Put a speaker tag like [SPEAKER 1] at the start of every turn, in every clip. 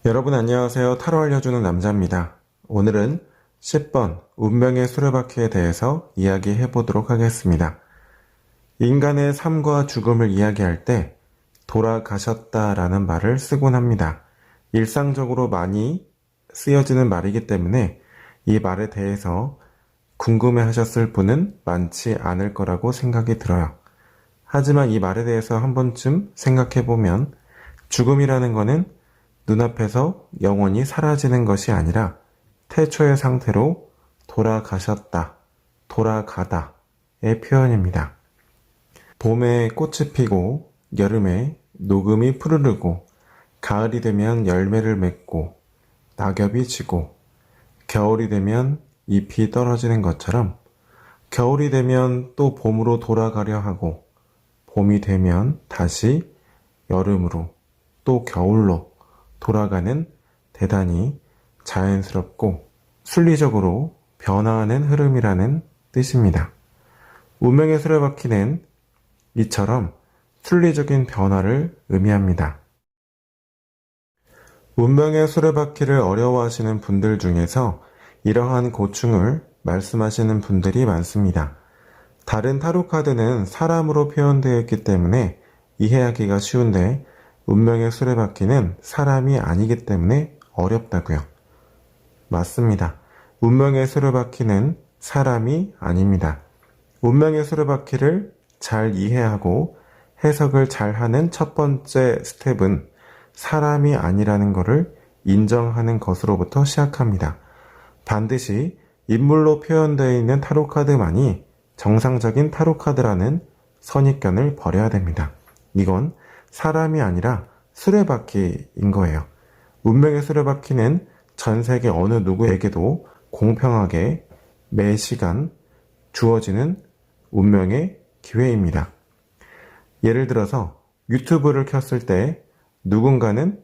[SPEAKER 1] 여러분 안녕하세요. 타로 알려주는 남자입니다. 오늘은 10번 운명의 수레바퀴에 대해서 이야기해 보도록 하겠습니다. 인간의 삶과 죽음을 이야기할 때 돌아가셨다라는 말을 쓰곤 합니다. 일상적으로 많이 쓰여지는 말이기 때문에 이 말에 대해서 궁금해 하셨을 분은 많지 않을 거라고 생각이 들어요. 하지만 이 말에 대해서 한 번쯤 생각해 보면 죽음이라는 거는 눈앞에서 영원히 사라지는 것이 아니라 태초의 상태로 돌아가셨다, 돌아가다의 표현입니다. 봄에 꽃이 피고 여름에 녹음이 푸르르고 가을이 되면 열매를 맺고 낙엽이 지고 겨울이 되면 잎이 떨어지는 것처럼 겨울이 되면 또 봄으로 돌아가려 하고 봄이 되면 다시 여름으로 또 겨울로 돌아가는 대단히 자연스럽고 순리적으로 변화하는 흐름이라는 뜻입니다. 운명의 수레바퀴는 이처럼 순리적인 변화를 의미합니다. 운명의 수레바퀴를 어려워하시는 분들 중에서 이러한 고충을 말씀하시는 분들이 많습니다. 다른 타로 카드는 사람으로 표현되어 있기 때문에 이해하기가 쉬운데 운명의 수레바퀴는 사람이 아니기 때문에 어렵다고요. 맞습니다. 운명의 수레바퀴는 사람이 아닙니다. 운명의 수레바퀴를 잘 이해하고 해석을 잘하는 첫 번째 스텝은 사람이 아니라는 것을 인정하는 것으로부터 시작합니다. 반드시 인물로 표현되어 있는 타로 카드만이 정상적인 타로 카드라는 선입견을 버려야 됩니다. 이건 사람이 아니라 수레바퀴인 거예요. 운명의 수레바퀴는 전 세계 어느 누구에게도 공평하게 매 시간 주어지는 운명의 기회입니다. 예를 들어서 유튜브를 켰을 때 누군가는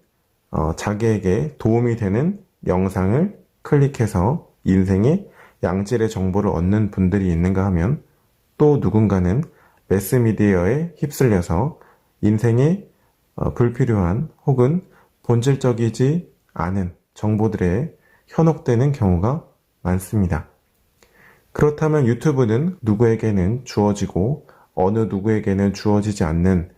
[SPEAKER 1] 자기에게 도움이 되는 영상을 클릭해서 인생의 양질의 정보를 얻는 분들이 있는가 하면 또 누군가는 매스미디어에 휩쓸려서 인생에 불필요한 혹은 본질적이지 않은 정보들에 현혹되는 경우가 많습니다. 그렇다면 유튜브는 누구에게는 주어지고 어느 누구에게는 주어지지 않는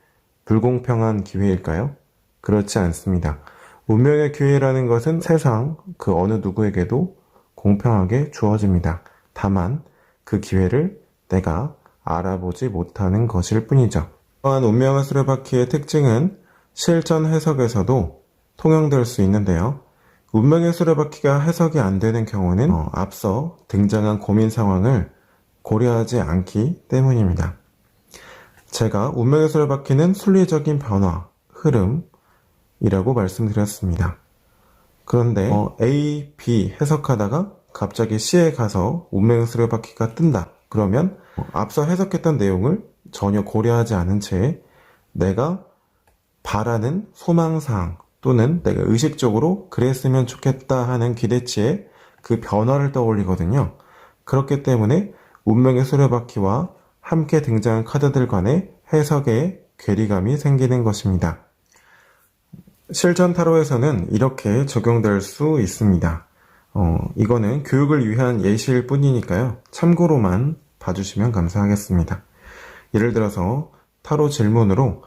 [SPEAKER 1] 불공평한 기회일까요? 그렇지 않습니다. 운명의 기회라는 것은 세상 그 어느 누구에게도 공평하게 주어집니다. 다만 그 기회를 내가 알아보지 못하는 것일 뿐이죠. 또한 운명의 수레바퀴의 특징은 실전 해석에서도 통용될 수 있는데요. 운명의 수레바퀴가 해석이 안 되는 경우는 앞서 등장한 고민 상황을 고려하지 않기 때문입니다. 제가 운명의 수레바퀴는 순리적인 변화, 흐름이라고 말씀드렸습니다. 그런데 A, B 해석하다가 갑자기 C에 가서 운명의 수레바퀴가 뜬다. 그러면 앞서 해석했던 내용을 전혀 고려하지 않은 채 내가 바라는 소망사항 또는 내가 의식적으로 그랬으면 좋겠다 하는 기대치에 그 변화를 떠올리거든요. 그렇기 때문에 운명의 수레바퀴와 함께 등장한 카드들 간의 해석에 괴리감이 생기는 것입니다. 실전 타로에서는 이렇게 적용될 수 있습니다. 이거는 교육을 위한 예시일 뿐이니까요. 참고로만 봐주시면 감사하겠습니다. 예를 들어서 타로 질문으로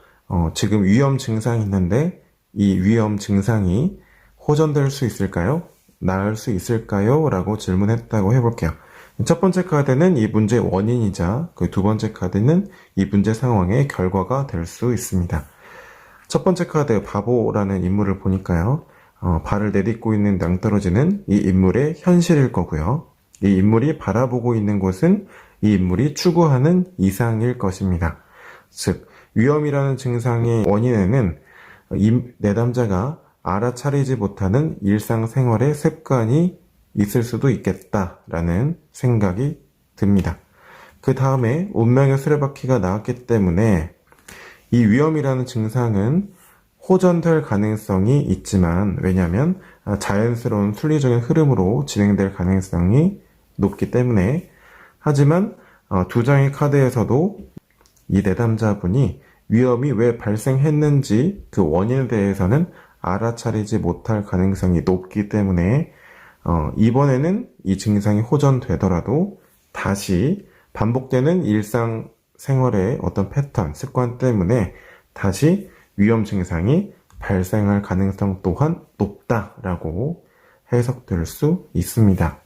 [SPEAKER 1] 지금 위험 증상이 있는데 이 위험 증상이 호전될 수 있을까요? 나을 수 있을까요? 라고 질문했다고 해볼게요. 첫 번째 카드는 이 문제의 원인이자 그 두 번째 카드는 이 문제 상황의 결과가 될 수 있습니다. 첫 번째 카드 바보라는 인물을 보니까요. 발을 내딛고 있는 낭떠러지는 이 인물의 현실일 거고요. 이 인물이 바라보고 있는 곳은 이 인물이 추구하는 이상일 것입니다. 즉 위험이라는 증상의 원인에는 이 내담자가 알아차리지 못하는 일상생활의 습관이 있을 수도 있겠다라는 생각이 듭니다. 그 다음에 운명의 수레바퀴가 나왔기 때문에 이 위험이라는 증상은 호전될 가능성이 있지만 왜냐하면 자연스러운 순리적인 흐름으로 진행될 가능성이 높기 때문에 하지만 두 장의 카드에서도 이 내담자분이 위험이 왜 발생했는지 그 원인에 대해서는 알아차리지 못할 가능성이 높기 때문에 이번에는 이 증상이 호전되더라도 다시 반복되는 일상생활의 어떤 패턴, 습관 때문에 다시 위험 증상이 발생할 가능성 또한 높다라고 해석될 수 있습니다.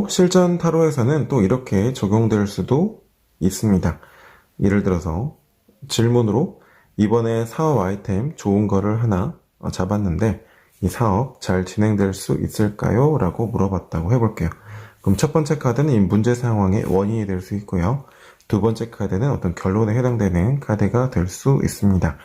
[SPEAKER 1] 실전 타로에서는 또 이렇게 적용될 수도 있습니다. 예를 들어서 질문으로 이번에 사업 아이템 좋은 거를 하나 잡았는데 이 사업 잘 진행될 수 있을까요? 라고 물어봤다고 해볼게요. 그럼 첫 번째 카드는 이 문제 상황의 원인이 될 수 있고요. 두 번째 카드는 어떤 결론에 해당되는 카드가 될 수 있습니다.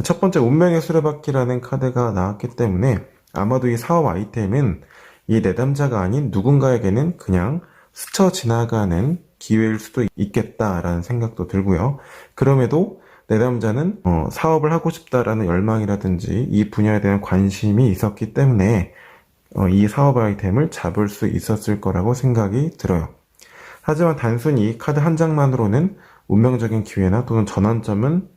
[SPEAKER 1] 첫 번째 운명의 수레바퀴라는 카드가 나왔기 때문에 아마도 이 사업 아이템은 이 내담자가 아닌 누군가에게는 그냥 스쳐 지나가는 기회일 수도 있겠다라는 생각도 들고요. 그럼에도 내담자는 사업을 하고 싶다라는 열망이라든지 이 분야에 대한 관심이 있었기 때문에 이 사업 아이템을 잡을 수 있었을 거라고 생각이 들어요. 하지만 단순히 카드 한 장만으로는 운명적인 기회나 또는 전환점은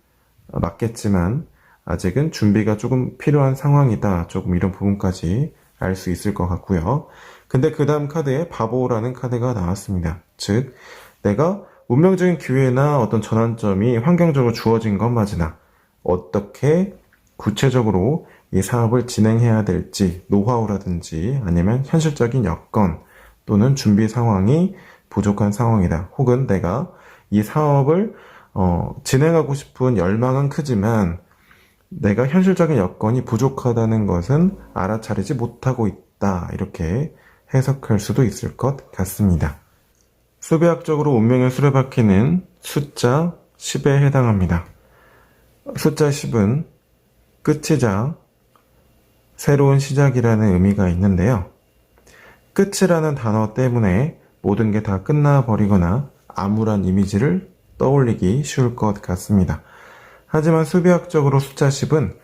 [SPEAKER 1] 맞겠지만 아직은 준비가 조금 필요한 상황이다. 조금 이런 부분까지 알 수 있을 것 같고요. 근데 그 다음 카드에 바보라는 카드가 나왔습니다. 즉 내가 운명적인 기회나 어떤 전환점이 환경적으로 주어진 건 맞으나 어떻게 구체적으로 이 사업을 진행해야 될지 노하우라든지 아니면 현실적인 여건 또는 준비 상황이 부족한 상황이다. 혹은 내가 이 사업을 진행하고 싶은 열망은 크지만 내가 현실적인 여건이 부족하다는 것은 알아차리지 못하고 있다. 이렇게 해석할 수도 있을 것 같습니다. 수배학적으로 운명의 수레바퀴는 숫자 10에 해당합니다. 숫자 10은 끝이자 새로운 시작이라는 의미가 있는데요. 끝이라는 단어 때문에 모든 게 다 끝나버리거나 암울한 이미지를 떠올리기 쉬울 것 같습니다. 하지만 수비학적으로 숫자 10은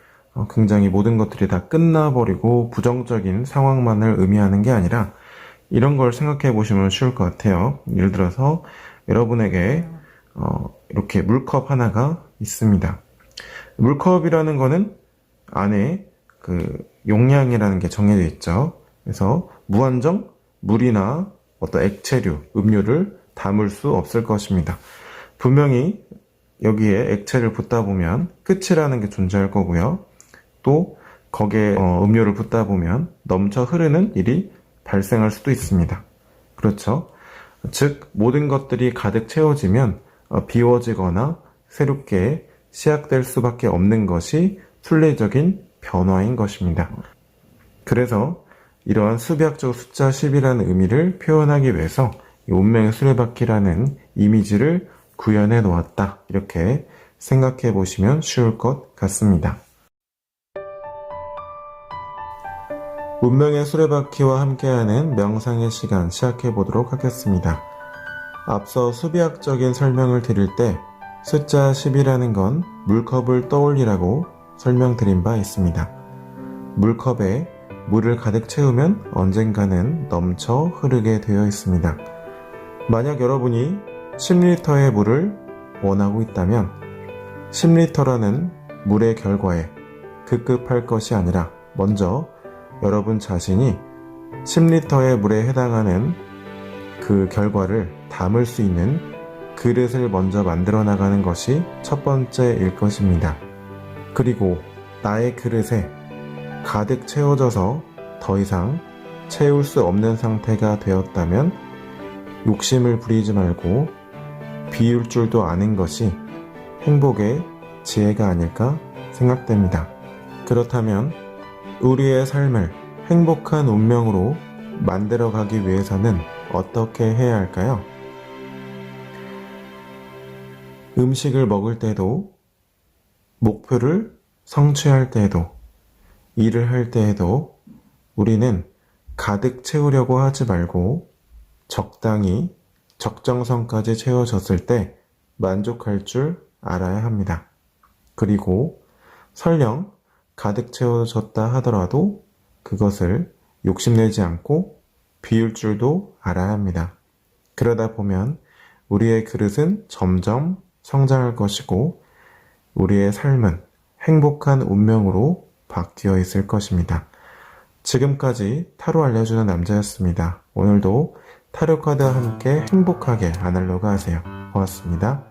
[SPEAKER 1] 굉장히 모든 것들이 다 끝나버리고 부정적인 상황만을 의미하는 게 아니라 이런 걸 생각해 보시면 쉬울 것 같아요. 예를 들어서 여러분에게 이렇게 물컵 하나가 있습니다. 물컵이라는 거는 안에 그 용량이라는 게 정해져 있죠. 그래서 무한정 물이나 어떤 액체류, 음료를 담을 수 없을 것입니다. 분명히 여기에 액체를 붓다 보면 끝이라는 게 존재할 거고요. 또 거기에 음료를 붓다 보면 넘쳐 흐르는 일이 발생할 수도 있습니다. 그렇죠? 즉 모든 것들이 가득 채워지면 비워지거나 새롭게 시작될 수밖에 없는 것이 순리적인 변화인 것입니다. 그래서 이러한 수비학적 숫자 10이라는 의미를 표현하기 위해서 운명의 수레바퀴라는 이미지를 구현해 놓았다. 이렇게 생각해 보시면 쉬울 것 같습니다. 운명의 수레바퀴와 함께하는 명상의 시간 시작해 보도록 하겠습니다. 앞서 수비학적인 설명을 드릴 때 숫자 10이라는 건 물컵을 떠올리라고 설명드린 바 있습니다. 물컵에 물을 가득 채우면 언젠가는 넘쳐 흐르게 되어 있습니다. 만약 여러분이 10리터의 물을 원하고 있다면 10리터라는 물의 결과에 급급할 것이 아니라 먼저 여러분 자신이 10리터의 물에 해당하는 그 결과를 담을 수 있는 그릇을 먼저 만들어 나가는 것이 첫 번째일 것입니다. 그리고 나의 그릇에 가득 채워져서 더 이상 채울 수 없는 상태가 되었다면 욕심을 부리지 말고 비울 줄도 아는 것이 행복의 지혜가 아닐까 생각됩니다. 그렇다면 우리의 삶을 행복한 운명으로 만들어가기 위해서는 어떻게 해야 할까요? 음식을 먹을 때도, 목표를 성취할 때에도, 일을 할 때에도 우리는 가득 채우려고 하지 말고 적당히 적정선까지 채워졌을 때 만족할 줄 알아야 합니다. 그리고 설령 가득 채워졌다 하더라도 그것을 욕심내지 않고 비울 줄도 알아야 합니다. 그러다 보면 우리의 그릇은 점점 성장할 것이고 우리의 삶은 행복한 운명으로 바뀌어 있을 것입니다. 지금까지 타로 알려주는 남자였습니다. 오늘도 타로 카드와 함께 행복하게 아날로그 하세요. 고맙습니다.